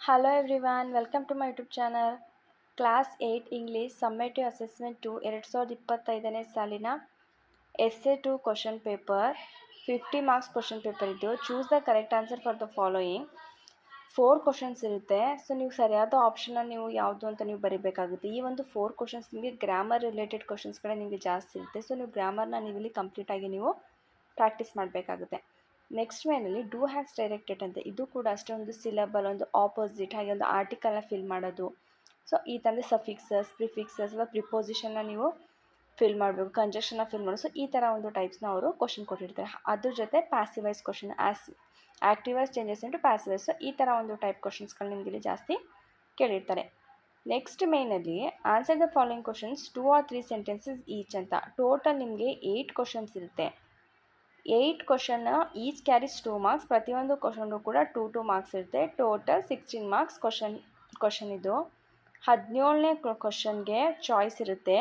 Hello everyone, welcome to my YouTube channel. Class 8 English summative assessment 2 2025ನೇ ಸಾಲಿನ essay 2 question paper 50 marks question paper ಇದು. Choose the correct answer for the following. 4 questions ಇರುತ್ತೆ. So ನೀವು ಸರಿಯಾದ ಆಪ್ಷನ್ನ ನೀವು ಯಾವುದು ಅಂತ ನೀವು ಬರೀಬೇಕಾಗುತ್ತೆ. ಈ ಒಂದು 4 ಕ್ವಶನ್ಸ್ ನಿಮಗೆ ಗ್ರಾಮರ್ ರಿಲೇಟೆಡ್ ಕ್ವಶನ್ಸ್ಗಳೇ ನಿಮಗೆ ಜಾಸ್ತಿ ಇರುತ್ತೆ. ಸೊ ನೀವು ಗ್ರಾಮರ್ನ ನೀವು ಇಲ್ಲಿ ಕಂಪ್ಲೀಟಾಗಿ ನೀವು ಪ್ರಾಕ್ಟೀಸ್ ಮಾಡಬೇಕಾಗುತ್ತೆ. ನೆಕ್ಸ್ಟ್ ಮೇನಲ್ಲಿ ಡೂ ಹ್ಯಾಸ್ ಡೈರೆಕ್ಟೆಡ್ ಅಂತ, ಇದು ಕೂಡ ಅಷ್ಟೇ ಒಂದು ಸಿಲಬಲ್, ಒಂದು ಆಪೋಸಿಟ್, ಹಾಗೆ ಒಂದು ಆರ್ಟಿಕಲ್ನ ಫಿಲ್ ಮಾಡೋದು. ಸೊ ಈ ಥರದ ಸಫಿಕ್ಸಸ್, ಪ್ರಿಫಿಕ್ಸಸ್ ಅಥವಾ ಪ್ರಿಪೋಸಿಷನ್ನ ನೀವು ಫಿಲ್ ಮಾಡಬೇಕು, ಕಂಜಕ್ಷನ್ನ ಫಿಲ್ ಮಾಡೋದು. ಸೊ ಈ ಥರ ಒಂದು ಟೈಪ್ಸ್ನ ಅವರು ಕ್ವಶನ್ ಕೊಟ್ಟಿರ್ತಾರೆ. ಅದ್ರ ಜೊತೆ passivise question, ಆ್ಯಕ್ಟಿವೈಸ್ changes into passivise. So ಈ ಥರ ಒಂದು ಟೈಪ್ ಕ್ವಶನ್ಸ್ಗಳು ನಿಮಗೆ ಇಲ್ಲಿ ಜಾಸ್ತಿ ಕೇಳಿರ್ತಾರೆ. ನೆಕ್ಸ್ಟ್ ಮೇನಲ್ಲಿ answer the following questions 2 or 3 sentences each ಅಂತ. ಟೋಟಲ್ ನಿಮಗೆ 8 ಕ್ವಶನ್ಸ್ ಇರುತ್ತೆ. 8 ಕ್ವಶನ್ನ ಈಚ್ ಕ್ಯಾರೀಸ್ 2 ಮಾರ್ಕ್ಸ್. ಪ್ರತಿಯೊಂದು ಕ್ವಶನ್ಗೂ ಕೂಡ 2 ಮಾರ್ಕ್ಸ್ ಇರುತ್ತೆ. ಟೋಟಲ್ 16 ಮಾರ್ಕ್ಸ್ ಕ್ವಶನ್ ಇದು. 17ನೇ ಕ್ವಶನ್ಗೆ ಚಾಯ್ಸ್ ಇರುತ್ತೆ.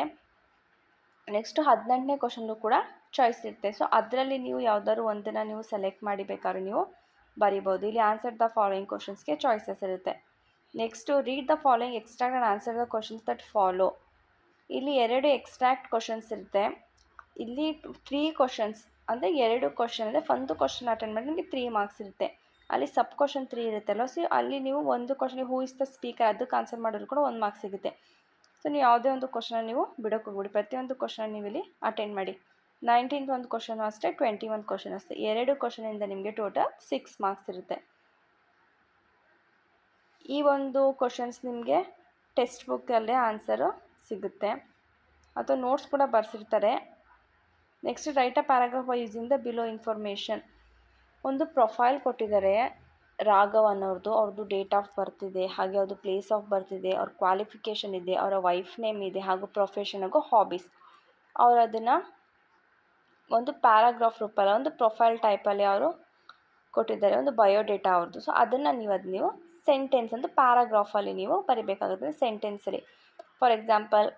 ನೆಕ್ಸ್ಟ್ 18ನೇ ಕ್ವಶನ್ಗೂ ಕೂಡ ಚಾಯ್ಸ್ ಇರುತ್ತೆ. ಸೊ ಅದರಲ್ಲಿ ನೀವು ಯಾವುದಾದ್ರು ಒಂದನ್ನು ನೀವು ಸೆಲೆಕ್ಟ್ ಮಾಡಿ ಬೇಕಾದ್ರೂ ನೀವು ಬರಿಬೋದು. ಇಲ್ಲಿ ಆನ್ಸರ್ ದ ಫಾಲೋಯಿಂಗ್ ಕ್ವಶನ್ಸ್ಗೆ ಚಾಯ್ಸಸ್ ಇರುತ್ತೆ. Next read the following extract and answer the questions that follow. ಇಲ್ಲಿ 2 ಎಕ್ಸ್ಟ್ರಾಕ್ಟ್ ಕ್ವಶನ್ಸ್ ಇರುತ್ತೆ. ಇಲ್ಲಿ 3 ಕ್ವಶನ್ಸ್ ಅಂದರೆ 2 ಕ್ವಶನ್ ಇದೆ. ಒಂದು ಕ್ವಶನ್ ಅಟೆಂಡ್ ಮಾಡಿ ನಿಮಗೆ 3 ಮಾರ್ಕ್ಸ್ ಇರುತ್ತೆ. ಅಲ್ಲಿ ಸಬ್ ಕ್ವಶನ್ 3 ಇರುತ್ತಲ್ಲ. ಸೊ ಅಲ್ಲಿ ನೀವು ಒಂದು question who is the speaker ಅದಕ್ಕೆ ಆನ್ಸರ್ ಮಾಡಿದ್ರು ಕೂಡ 1 ಮಾರ್ಕ್ಸ್ ಸಿಗುತ್ತೆ. ಸೊ ನೀವು ಯಾವುದೇ ಒಂದು ಕ್ವಶನ್ ನೀವು ಬಿಡೋಕೆ ಹೋಗ್ಬಿಡಿ, ಪ್ರತಿಯೊಂದು ಕ್ವಶನ್ ನೀವು ಇಲ್ಲಿ ಅಟೆಂಡ್ ಮಾಡಿ. 19th ಒಂದು ಕ್ವಶನು ಅಷ್ಟೇ, 21 ಕ್ವಶನ್ ಅಷ್ಟೇ. 2 ಕ್ವಶನಿಂದ ನಿಮಗೆ ಟೋಟಲ್ 6 ಮಾರ್ಕ್ಸ್ ಇರುತ್ತೆ. ಈ ಒಂದು ಕ್ವಶನ್ಸ್ ನಿಮಗೆ ಟೆಕ್ಸ್ಟ್ ಬುಕ್ಕಲ್ಲೇ ಆನ್ಸರು ಸಿಗುತ್ತೆ ಅಥವಾ ನೋಟ್ಸ್ ಕೂಡ ಬರ್ಸಿರ್ತಾರೆ. Next write a paragraph by using the below information. ಒಂದು ಪ್ರೊಫೈಲ್ ಕೊಟ್ಟಿದ್ದಾರೆ ರಾಘವ್ ಅನ್ನೋರ್ದು. ಅವ್ರದ್ದು ಡೇಟ್ ಆಫ್ ಬರ್ತ್ ಇದೆ, ಹಾಗೆ ಅವ್ರದ್ದು ಪ್ಲೇಸ್ ಆಫ್ ಬರ್ತ್ ಇದೆ, ಅವ್ರ ಕ್ವಾಲಿಫಿಕೇಷನ್ ಇದೆ, ಅವರ ವೈಫ್ ನೇಮ್ ಇದೆ, ಹಾಗೂ ಪ್ರೊಫೆಷನ್ ಹಾಗೂ ಹಾಬೀಸ್. ಅವರು ಅದನ್ನು ಒಂದು ಪ್ಯಾರಾಗ್ರಾಫ್ ರೂಪಲ್ಲ, ಒಂದು ಪ್ರೊಫೈಲ್ ಟೈಪಲ್ಲಿ ಅವರು ಕೊಟ್ಟಿದ್ದಾರೆ, ಒಂದು ಬಯೋಡೇಟಾ ಅವ್ರದ್ದು. ಸೊ ಅದನ್ನು ನೀವು ಸೆಂಟೆನ್ಸ್ ಅಂತ ಪ್ಯಾರಾಗ್ರಾಫಲ್ಲಿ ನೀವು ಬರಿಬೇಕಾಗುತ್ತೆ, ಸೆಂಟೆನ್ಸಲ್ಲಿ. For example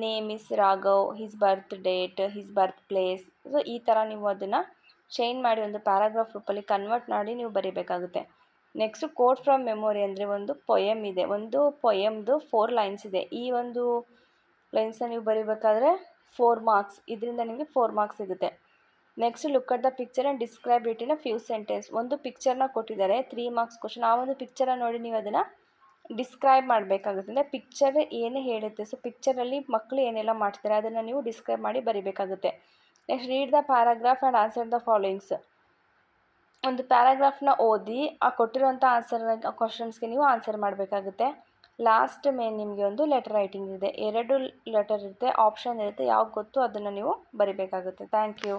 name is Raghav, his birth date, his birth place. So ಈ ಥರ ನೀವು ಅದನ್ನು ಚೇಂಜ್ ಮಾಡಿ ಒಂದು ಪ್ಯಾರಾಗ್ರಾಫ್ ರೂಪಲ್ಲಿ ಕನ್ವರ್ಟ್ ಮಾಡಿ ನೀವು ಬರೀಬೇಕಾಗುತ್ತೆ. ನೆಕ್ಸ್ಟು ಕೋಟ್ ಫ್ರಮ್ ಮೆಮೊರಿ ಅಂದರೆ ಒಂದು ಪೊಯಮ್ ಇದೆ. ಒಂದು ಪೊಯಮ್ದು 4 ಲೈನ್ಸ್ ಇದೆ. ಈ ಒಂದು ಲೈನ್ಸ್ನ ನೀವು ಬರೀಬೇಕಾದ್ರೆ 4 ಮಾರ್ಕ್ಸ್, ಇದರಿಂದ ನಿಮಗೆ 4 ಮಾರ್ಕ್ಸ್ ಸಿಗುತ್ತೆ. Next look at the picture and describe it in a few sentence. ಒಂದು ಪಿಕ್ಚರ್ನ ಕೊಟ್ಟಿದ್ದಾರೆ, 3 ಮಾರ್ಕ್ಸ್ ಕ್ವಶನ್. ಆ ಒಂದು ಪಿಕ್ಚರನ್ನು ನೋಡಿ ನೀವು ಅದನ್ನು ಡಿಸ್ಕ್ರೈಬ್ ಮಾಡಬೇಕಾಗುತ್ತೆ. ಅಂದರೆ ಪಿಕ್ಚರ್ ಏನು ಹೇಳುತ್ತೆ, ಸೊ ಪಿಕ್ಚರಲ್ಲಿ ಮಕ್ಕಳು ಏನೆಲ್ಲ ಮಾಡ್ತಾರೆ ಅದನ್ನು ನೀವು ಡಿಸ್ಕ್ರೈಬ್ ಮಾಡಿ ಬರೀಬೇಕಾಗುತ್ತೆ. Next read the paragraph and answer the followings. ಒಂದು ಪ್ಯಾರಾಗ್ರಾಫ್ನ ಓದಿ ಆ ಕೊಟ್ಟಿರುವಂಥ ಕ್ವಶನ್ಸ್ಗೆ ನೀವು ಆನ್ಸರ್ ಮಾಡಬೇಕಾಗುತ್ತೆ. ಲಾಸ್ಟ್ ಮೇನ್ ನಿಮಗೆ ಒಂದು ಲೆಟರ್ ರೈಟಿಂಗ್ ಇದೆ. 2 ಲೆಟರ್ ಇರುತ್ತೆ, ಆಪ್ಷನ್ ಇರುತ್ತೆ, ಯಾವ್ದು ಗೊತ್ತು ಅದನ್ನು ನೀವು ಬರೀಬೇಕಾಗುತ್ತೆ. Thank you.